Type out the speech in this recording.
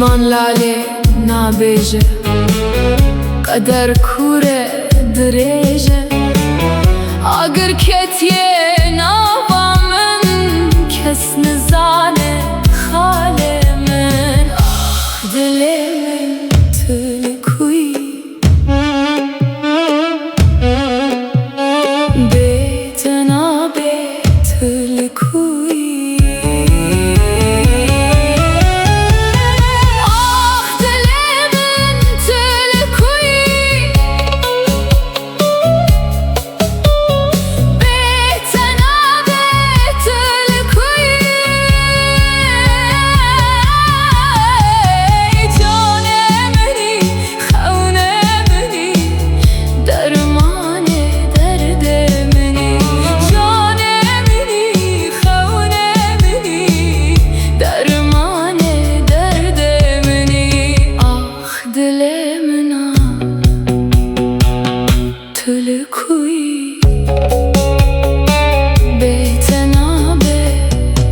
ایمان لاله نابیجه قدر کوره دریجه اگر کتیه نابامن کس نزانه خاله من دل من تلکوی بیتنا بیتلکوی تلکوی بیتنا بیتلکوی